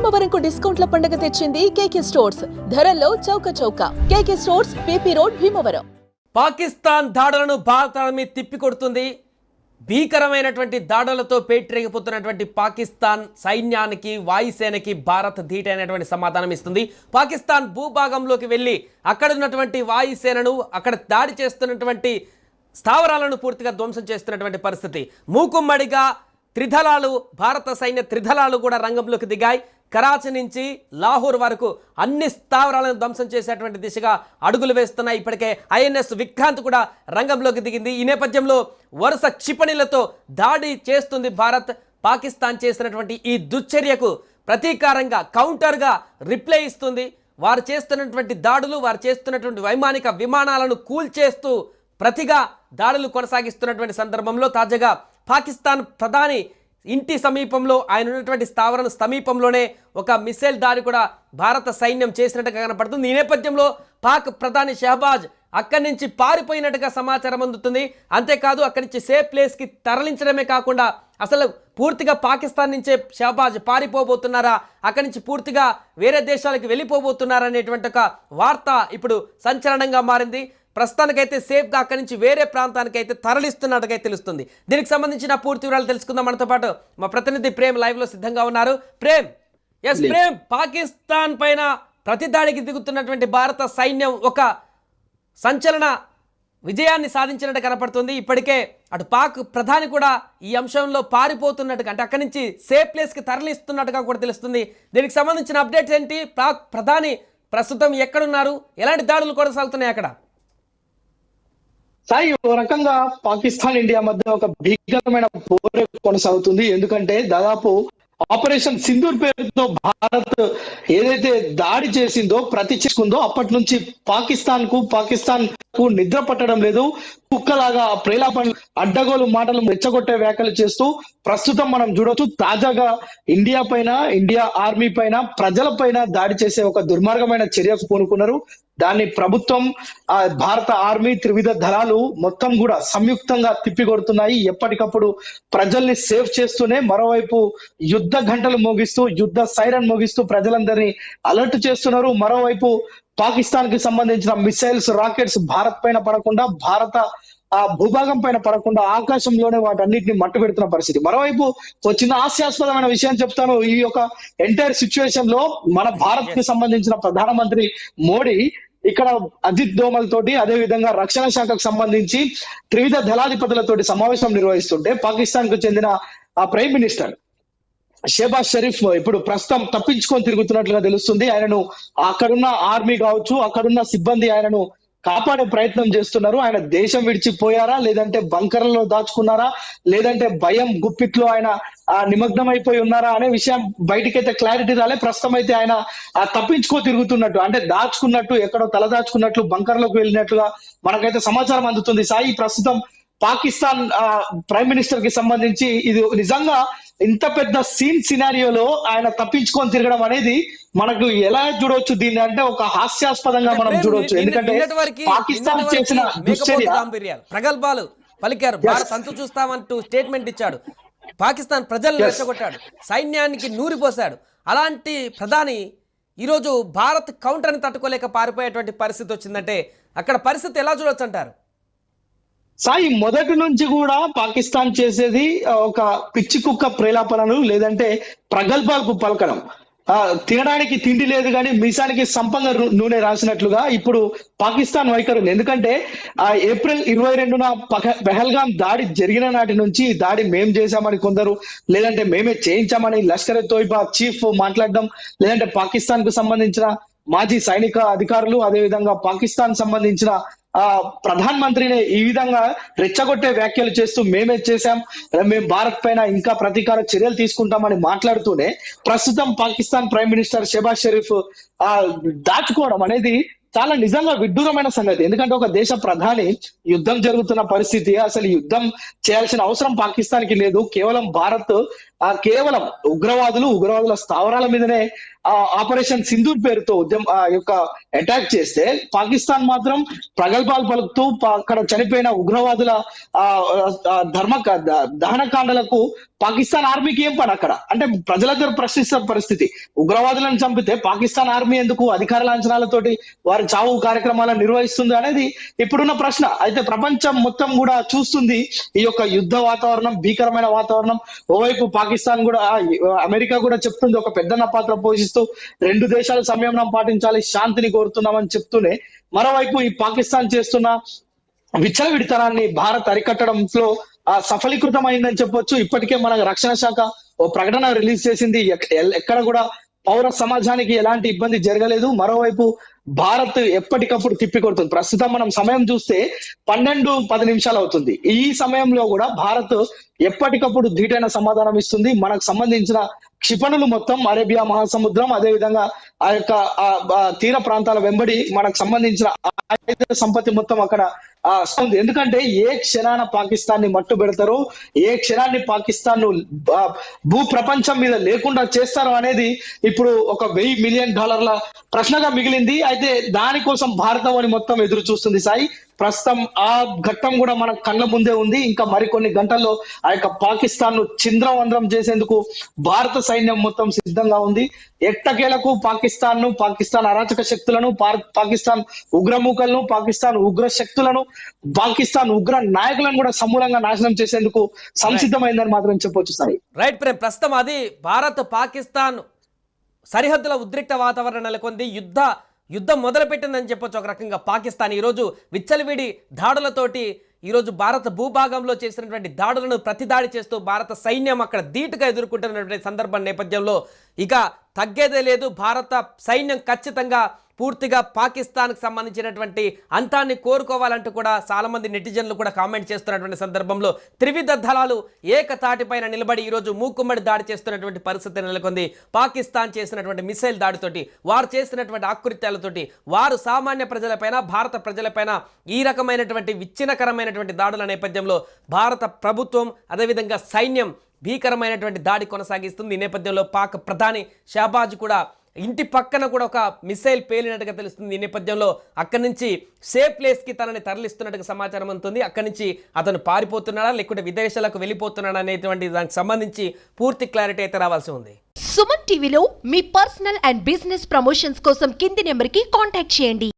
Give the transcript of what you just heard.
భీమవరంకు డిస్కౌంట్ల పండుగ తెచ్చింది కేకే స్టోర్స్. ధరల్లో చౌక చౌక. కేకే stores, PP road, Bhimavaram. Pakistan దాడులను భారత ఆర్మీ తిప్పికొడుతుంది. భీకరమైనటువంటి దాడులతో పేటరేగిపోతున్నటువంటి పాకిస్తాన్ సైన్యానికి, వాయుసేనకి భారత్ ధీటైనటువంటి సమాధానం ఇస్తుంది. పాకిస్తాన్ భూభాగంలోకి వెళ్ళి అక్కడున్నటువంటి వాయుసేనను, అక్కడ దాడి చేస్తున్నటువంటి స్థావరాలను పూర్తిగా ధ్వంసం చేస్తున్నటువంటి పరిస్థితి. మూకుమ్మడిగా త్రిదళాలు, భారత సైన్య త్రిదళాలు కూడా రంగంలోకి దిగాయి. కరాచీ నుంచి లాహోర్ వరకు అన్ని స్థావరాలను ధ్వంసం చేసేటువంటి దిశగా అడుగులు వేస్తున్నాయి. ఇప్పటికే ఐఎన్ఎస్ విక్రాంత్ కూడా రంగంలోకి దిగింది. ఈ నేపథ్యంలో వరుస క్షిపణులతో దాడి చేస్తుంది భారత్. పాకిస్తాన్ చేసినటువంటి ఈ దుశ్చర్యకు ప్రతీకారంగా, కౌంటర్గా రిప్లై ఇస్తుంది. వారు చేస్తున్నటువంటి దాడులు, వారు చేస్తున్నటువంటి వైమానిక విమానాలను కూల్చేస్తూ ప్రతిగా దాడులు కొనసాగిస్తున్నటువంటి సందర్భంలో తాజాగా పాకిస్తాన్ ప్రధాని ఇంటి సమీపంలో, ఆయన ఉన్నటువంటి స్థావరం సమీపంలోనే ఒక మిసైల్ దాడి కూడా భారత సైన్యం చేసినట్టుగా కనపడుతుంది. ఈ నేపథ్యంలో పాక్ ప్రధాని షహబాజ్ అక్కడి నుంచి పారిపోయినట్టుగా సమాచారం అందుతుంది. అంతేకాదు అక్కడి నుంచి సేఫ్ ప్లేస్కి తరలించడమే కాకుండా అసలు పూర్తిగా పాకిస్తాన్ నుంచే షహబాజ్ పారిపోబోతున్నారా, అక్కడి నుంచి పూర్తిగా వేరే దేశాలకు వెళ్ళిపోబోతున్నారా అనేటువంటి ఒక వార్త ఇప్పుడు సంచలనంగా మారింది. ప్రస్తుతానికైతే సేఫ్గా అక్కడి నుంచి వేరే ప్రాంతానికి అయితే తరలిస్తున్నట్టుగా తెలుస్తుంది. దీనికి సంబంధించిన పూర్తి వివరాలు తెలుసుకుందాం. మనతో పాటు మా ప్రతినిధి ప్రేమ్ లైవ్లో సిద్ధంగా ఉన్నారు. ప్రేమ్, ప్రేమ్, పాకిస్తాన్ పైన ప్రతిదాడికి దిగుతున్నటువంటి భారత సైన్యం ఒక సంచలన విజయాన్ని సాధించినట్టు కనపడుతుంది. ఇప్పటికే అటు పాక్ ప్రధాని కూడా ఈ అంశంలో పారిపోతున్నట్టుగా, అంటే అక్కడి నుంచి సేఫ్ ప్లేస్కి తరలిస్తున్నట్టుగా కూడా తెలుస్తుంది. దీనికి సంబంధించిన అప్డేట్స్ ఏంటి? పాక్ ప్రధాని ప్రస్తుతం ఎక్కడున్నారు? ఎలాంటి దాడులు కొనసాగుతున్నాయి అక్కడ? సాయి, ఓ రకంగా పాకిస్తాన్ ఇండియా మధ్య ఒక భీకరమైన పోరు కొనసాగుతుంది. ఎందుకంటే దాదాపు ఆపరేషన్ సింధూర్ పేరుతో భారత్ ఏదైతే దాడి చేసిందో, ప్రతి చేసుకుందో, అప్పటి నుంచి పాకిస్తాన్ కు నిద్ర పట్టడం లేదు. కుక్కలాగా ప్రేలాపన, అడ్డగోలు మాటలు, రెచ్చగొట్టే వ్యాఖ్యలు చేస్తూ ప్రస్తుతం మనం చూడొచ్చు. తాజాగా ఇండియా ఆర్మీ పైన, ప్రజల పైన దాడి చేసే ఒక దుర్మార్గమైన చర్యకు పూనుకున్నారు. దాన్ని ప్రభుత్వం, భారత ఆర్మీ, త్రివిధ దళాలు మొత్తం కూడా సంయుక్తంగా తిప్పికొడుతున్నాయి. ఎప్పటికప్పుడు ప్రజల్ని సేవ్ చేస్తూనే మరోవైపు యుద్ధ గంటలు మోగిస్తూ, యుద్ధ సైరన్ మోగిస్తూ ప్రజలందరినీ అలర్ట్ చేస్తున్నారు. మరోవైపు పాకిస్తాన్ కి సంబంధించిన మిసైల్స్, రాకెట్స్ భారత్ పైన పడకుండా, భారత భూభాగం పైన పడకుండా ఆకాశంలోనే వాటన్నిటిని మట్టు పెడుతున్న పరిస్థితి. మరోవైపు ఒక చిన్న హాస్యాస్పదమైన విషయం చెప్తాను. ఈ యొక్క ఎంటైర్ సిచ్యువేషన్ లో మన భారత్ కి సంబంధించిన ప్రధానమంత్రి మోడీ ఇక్కడ అజిత్ దోమల్ తోటి, అదే విధంగా రక్షణ శాఖకు సంబంధించి త్రివిధ దళాధిపతులతోటి సమావేశం నిర్వహిస్తుంటే పాకిస్తాన్ కు చెందిన ఆ ప్రైమ్ మినిస్టర్ షెహబాజ్ షరీఫ్ ఇప్పుడు ప్రస్తుతం తప్పించుకొని తిరుగుతున్నట్లుగా తెలుస్తుంది. ఆయనను అక్కడున్న ఆర్మీ కావచ్చు, అక్కడున్న సిబ్బంది ఆయనను కాపాడే ప్రయత్నం చేస్తున్నారు. ఆయన దేశం విడిచిపోయారా, లేదంటే బంకర్లలో దాచుకున్నారా, లేదంటే భయం గుప్పిట్లో ఆయన నిమగ్నం అయిపోయి ఉన్నారా అనే విషయం బయటికైతే క్లారిటీ రాలే. ప్రస్తుతం అయితే ఆయన తప్పించుకో తిరుగుతున్నట్టు, అంటే దాచుకున్నట్టు, ఎక్కడో తల దాచుకున్నట్లు, బంకర్లోకి వెళ్ళినట్లుగా మనకైతే సమాచారం అందుతుంది. సాయి, ప్రస్తుతం పాకిస్తాన్ ప్రైమ్ మినిస్టర్ కి సంబంధించి ఇది నిజంగా ఇంత పెద్ద సినారియోలో ఆయన తప్పించుకొని తిరగడం అనేది మనకు ఎలా చూడవచ్చు దీన్ని అంటే ఒక హాస్యాస్పదంగా మనం చూడవచ్చు. ఎందుకంటే పాకిస్తాన్ చేసిన ప్రగల్భాలు పలికారు. భారత్ అంతు చూస్తామంటూ స్టేట్మెంట్ ఇచ్చాడు. పాకిస్తాన్ ప్రజలను రెచ్చగొట్టాడు, సైన్యానికి నూరిపోశాడు. అలాంటి ప్రధాని ఈరోజు భారత్ కౌంటర్ని తట్టుకోలేక పారిపోయేటువంటి పరిస్థితి వచ్చిందంటే అక్కడ పరిస్థితి ఎలా చూడొచ్చు అంటారు? సాయి, మొదటి నుంచి కూడా పాకిస్తాన్ చేసేది ఒక పిచ్చి కుక్క ప్రేలాపనలు, లేదంటే ప్రగల్భాలకు పలకడం. తినడానికి తిండి లేదు కానీ మీసానికి సంపంగ నూనె రాసినట్లుగా ఇప్పుడు పాకిస్తాన్ వైఖరి ఉంది. ఎందుకంటే ఏప్రిల్ 22న పెహల్గాం దాడి జరిగిన నాటి నుంచి దాడి మేం చేశామని కొందరు, లేదంటే మేమే చేయించామని లష్కర్ ఎ తోయిబా చీఫ్ మాట్లాడడం, లేదంటే పాకిస్తాన్ కు సంబంధించిన మాజీ సైనిక అధికారులు, అదేవిధంగా పాకిస్తాన్ సంబంధించిన ప్రధాన మంత్రిని ఈ విధంగా రెచ్చగొట్టే వ్యాఖ్యలు చేస్తూ మేమే చేశాం, మేము భారత్ పైన ఇంకా ప్రతీకార చర్యలు తీసుకుంటామని మాట్లాడుతూనే ప్రస్తుతం పాకిస్తాన్ ప్రైమ్ మినిస్టర్ షెహబాజ్ షరీఫ్ దాచుకోవడం అనేది చాలా నిజంగా విడ్డూరమైన సంగతి. ఎందుకంటే ఒక దేశ ప్రధాని యుద్ధం జరుగుతున్న పరిస్థితి, అసలు యుద్ధం చేయాల్సిన అవసరం పాకిస్తాన్ కి లేదు. కేవలం భారత్ కేవలం ఉగ్రవాదుల స్థావరాల మీదనే ఆపరేషన్ సింధూర్ పేరుతో యొక్క అటాక్ చేస్తే పాకిస్తాన్ మాత్రం ప్రగల్భాలు పలుకుతూ అక్కడ చనిపోయిన ఉగ్రవాదుల దహనకాండలకు పాకిస్తాన్ ఆర్మీకి ఏం పని అక్కడ అంటే ప్రజలందరూ ప్రశ్నిస్తున్న పరిస్థితి. ఉగ్రవాదులను చంపితే పాకిస్తాన్ ఆర్మీ ఎందుకు అధికార లాంఛనాలతోటి వారి చావు కార్యక్రమాలను నిర్వహిస్తుంది అనేది ఇప్పుడున్న ప్రశ్న. అయితే ప్రపంచం మొత్తం కూడా చూస్తుంది ఈ యొక్క యుద్ధ వాతావరణం, భీకరమైన వాతావరణం. ఓవైపు పాకిస్తాన్ కూడా, అమెరికా కూడా చెప్తుంది ఒక పెద్దన్న పాత్ర పోషిస్తూ రెండు దేశాల సంయమనం పాటించాలి, శాంతిని కోరుతున్నామని చెప్తూనే మరోవైపు ఈ పాకిస్తాన్ చేస్తున్న విచ్చలవిడితనాన్ని భారత్ అరికట్టడంలో సఫలీకృతమైందని చెప్పొచ్చు. ఇప్పటికే మన రక్షణ శాఖ ఓ ప్రకటన రిలీజ్ చేసింది. ఎక్కడ కూడా పౌర సమాజానికి ఎలాంటి ఇబ్బంది జరగలేదు. మరోవైపు భారత్ ఎప్పటికప్పుడు తిప్పికొడుతుంది. ప్రస్తుతం మనం సమయం చూస్తే 12:10 అవుతుంది. ఈ సమయంలో కూడా భారత్ ఎప్పటికప్పుడు ధీటైన సమాధానం ఇస్తుంది. మనకు సంబంధించిన క్షిపణులు మొత్తం అరేబియా మహాసముద్రం, అదే విధంగా ఆ యొక్క తీర ప్రాంతాల వెంబడి మనకు సంబంధించిన ఆయుధ సంపత్తి మొత్తం అక్కడ ఉంది. ఎందుకంటే ఏ క్షణాన పాకిస్తాన్ ని మట్టు పెడతారో, ఏ క్షణాన్ని పాకిస్తాన్ ను భూ ప్రపంచం మీద లేకుండా చేస్తారో అనేది ఇప్పుడు ఒక $1,000 మిలియన్ ప్రశ్నగా మిగిలింది. అయితే దానికోసం భారత్ మొత్తం ఎదురు చూస్తుంది సాయి. ప్రస్తుతం ఆ ఘట్టం కూడా మన కళ్ళ ముందే ఉంది. ఇంకా మరికొన్ని గంటల్లో ఆ యొక్క పాకిస్తాన్ ను చింద్రవంద్రం చేసేందుకు భారత సైన్యం మొత్తం సిద్ధంగా ఉంది. ఎట్టకేలకు పాకిస్తాన్ అరాచక శక్తులను, పాకిస్తాన్ ఉగ్రమూకలను, పాకిస్తాన్ ఉగ్ర శక్తులను, పాకిస్తాన్ ఉగ్ర నాయకులను కూడా సమూలంగా నాశనం చేసేందుకు సంసిద్ధమైందని మాత్రం చెప్పొచ్చు సాయి. రైట్ ప్రేమ్, ప్రస్తుతం అది భారత్ పాకిస్తాన్ సరిహద్దుల ఉద్రిక్త వాతావరణం నెలకొంది. యుద్ధం మొదలుపెట్టిందని చెప్పొచ్చు. ఒక రకంగా పాకిస్తాన్ ఈరోజు విచ్చలవిడి దాడులతోటి ఈరోజు భారత భూభాగంలో చేసినటువంటి దాడులను ప్రతిదాడి చేస్తూ భారత సైన్యం అక్కడ ధీటుగా ఎదుర్కొంటున్నటువంటి సందర్భం నేపథ్యంలో ఇక తగ్గేదే లేదు. భారత సైన్యం ఖచ్చితంగా పూర్తిగా పాకిస్తాన్కి సంబంధించినటువంటి అంతాన్ని కోరుకోవాలంటూ కూడా చాలామంది నెటిజన్లు కూడా కామెంట్ చేస్తున్నటువంటి సందర్భంలో త్రివిధ దళాలు ఏకతాటిపైన నిలబడి ఈరోజు మూకుమ్మడి దాడి చేస్తున్నటువంటి పరిస్థితి నెలకొంది. పాకిస్తాన్ చేసినటువంటి మిసైల్ దాడితోటి, వారు చేసినటువంటి ఆకృత్యాలతోటి, వారు సామాన్య ప్రజలపైన, భారత ప్రజలపైన ఈ రకమైనటువంటి విచ్ఛిన్నకరమైనటువంటి దాడుల నేపథ్యంలో భారత ప్రభుత్వం అదేవిధంగా సైన్యం భీకరమైనటువంటి దాడి కొనసాగిస్తుంది. ఈ నేపథ్యంలో పాక్ ప్రధాని షహబాజ్ కూడా ఇంటి పక్కన కూడా ఒక మిసైల్ పేలినట్టుగా తెలుస్తుంది. ఈ నేపథ్యంలో అక్కడి నుంచి సేఫ్ ప్లేస్కి తనని తరలిస్తున్నట్టుగా సమాచారం అందుతుంది. అక్కడి నుంచి అతను పారిపోతున్నాడా లేకుంటే విదేశాలకు వెళ్ళిపోతున్నాడా అనేటువంటి దానికి సంబంధించి పూర్తి క్లారిటీ అయితే రావాల్సి ఉంది. సుమన్ టీవీలో మీ పర్సనల్ అండ్ బిజినెస్ ప్రమోషన్స్ కోసం కింది నెంబర్కి కాంటాక్ట్ చేయండి.